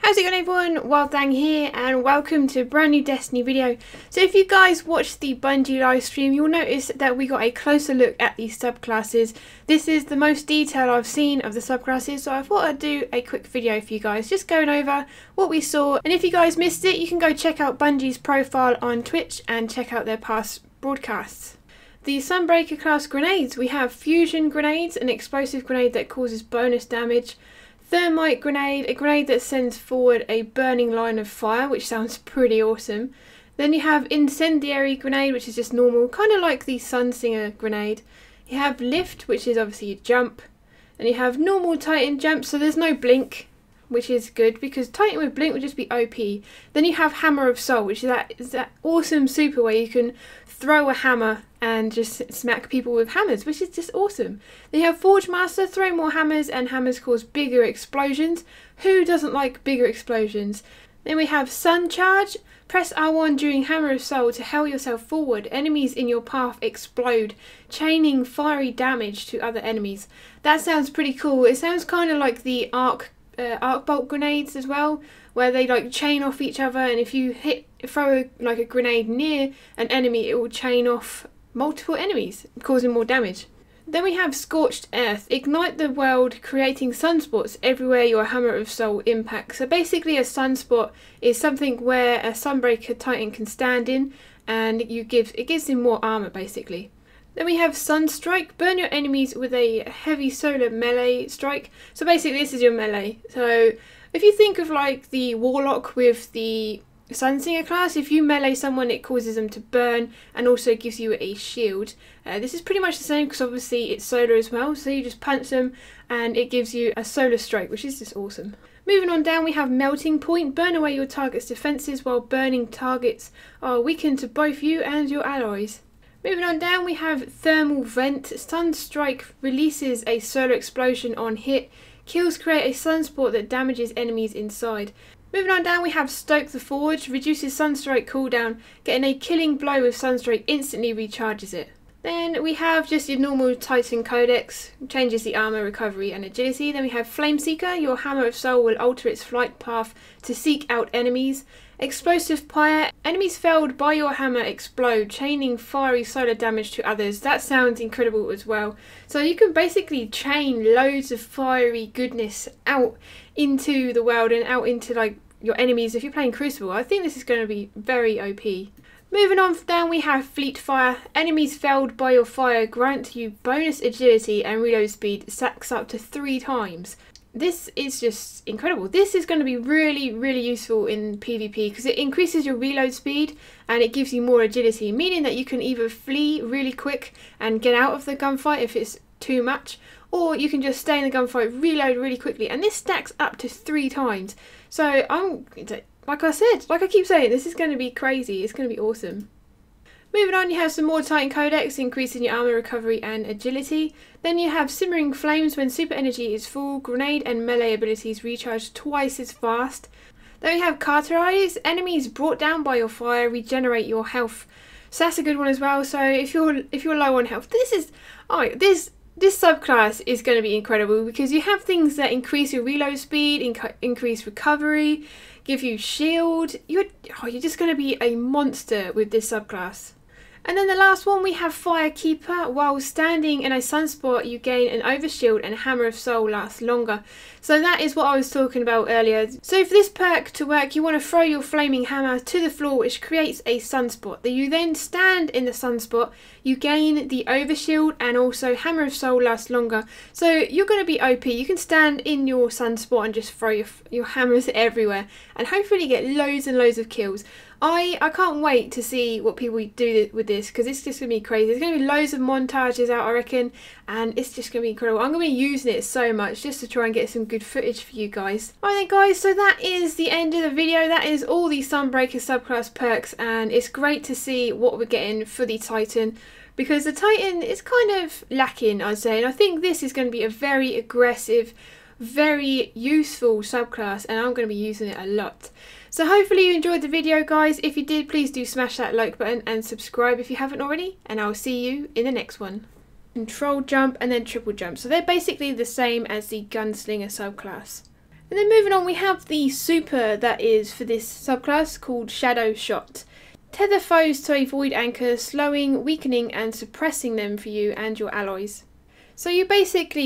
How's it going everyone? WildeThang here and welcome to a brand new Destiny video. So if you guys watched the Bungie live stream, you'll notice that we got a closer look at these subclasses. This is the most detail I've seen of the subclasses, so I thought I'd do a quick video for you guys, just going over what we saw. And if you guys missed it, you can go check out Bungie's profile on Twitch and check out their past broadcasts. The Sunbreaker class grenades, we have fusion grenades, an explosive grenade that causes bonus damage. Thermite grenade, a grenade that sends forward a burning line of fire, which sounds pretty awesome. Then you have incendiary grenade, which is just normal, kind of like the Sunsinger grenade. You have lift, which is obviously a jump. And you have normal Titan jump, so there's no blink, which is good because Titan with blink would just be OP. Then you have hammer of soul, which is that awesome super where you can throw a hammer and just smack people with hammers, which is just awesome. Then you have Forge Master, throw more hammers, and hammers cause bigger explosions. Who doesn't like bigger explosions? Then we have Sun Charge, press R1 during Hammer of Soul to hurl yourself forward. Enemies in your path explode, chaining fiery damage to other enemies. That sounds pretty cool. It sounds kind of like the arc bolt grenades as well, where they like chain off each other, and if you throw like a grenade near an enemy, it will chain off multiple enemies, causing more damage. Then we have Scorched Earth, ignite the world, creating sunspots everywhere your Hammer of Soul impacts. So basically a sunspot is something where a Sunbreaker Titan can stand in, and it gives him more armor basically. Then we have Sunstrike, burn your enemies with a heavy solar melee strike. So basically this is your melee. So if you think of like the Warlock with the Sunsinger class, if you melee someone it causes them to burn and also gives you a shield. This is pretty much the same because obviously it's solar as well, so you just punch them and it gives you a solar strike, which is just awesome. Moving on down, we have Melting Point, burn away your target's defences while burning targets are weakened to both you and your allies. Moving on down, we have Thermal Vent. Sunstrike releases a solar explosion on hit. Kills create a sunspot that damages enemies inside. Moving on down, we have Stoke the Forge. Reduces Sunstrike cooldown. Getting a killing blow with Sunstrike instantly recharges it. Then we have just your normal Titan Codex. Changes the armor, recovery and agility. Then we have Flame Seeker. Your Hammer of Soul will alter its flight path to seek out enemies. Explosive Pyre. Enemies felled by your hammer explode, chaining fiery solar damage to others. That sounds incredible as well. So you can basically chain loads of fiery goodness out into the world and out into like your enemies if you're playing Crucible. I think this is going to be very OP. Moving on down, we have Fleet Fire. Enemies felled by your fire grant you bonus agility and reload speed, stacks up to 3 times. This is just incredible. This is going to be really useful in PvP because it increases your reload speed and it gives you more agility, meaning that you can either flee really quick and get out of the gunfight if it's too much, or you can just stay in the gunfight, reload really quickly, and this stacks up to 3 times. So like I keep saying, this is going to be crazy. It's going to be awesome. Moving on, you have some more Titan Codex, increasing your armor, recovery and agility. Then you have Simmering Flames. When super energy is full, grenade and melee abilities recharge twice as fast. Then we have Cauterize. Enemies brought down by your fire regenerate your health. So that's a good one as well. So if you're low on health, this subclass is going to be incredible because you have things that increase your reload speed, increase recovery, give you shield. You're just going to be a monster with this subclass. And then the last one, we have Firekeeper. While standing in a sunspot, you gain an overshield and Hammer of Soul lasts longer. So that is what I was talking about earlier. So for this perk to work, you want to throw your flaming hammer to the floor, which creates a sunspot. That you then stand in the sunspot, you gain the overshield and also Hammer of Soul lasts longer. So you're going to be OP. You can stand in your sunspot and just throw your hammers everywhere and hopefully get loads and loads of kills. I can't wait to see what people do with this because it's just going to be crazy. There's going to be loads of montages out, I reckon, and it's just going to be incredible. I'm going to be using it so much just to try and get some good footage for you guys. Alright then guys, so that is the end of the video. That is all the Sunbreaker subclass perks, and it's great to see what we're getting for the Titan because the Titan is kind of lacking, I'd say, and I think this is going to be a very aggressive, very useful subclass, and I'm going to be using it a lot. So hopefully you enjoyed the video guys. If you did, please do smash that like button and subscribe if you haven't already, and I'll see you in the next one. Control jump and then triple jump. So they're basically the same as the gunslinger subclass. And then moving on, we have the super that is for this subclass called Shadow Shot. Tether foes to avoid anchors, slowing, weakening and suppressing them for you and your allies. So you basically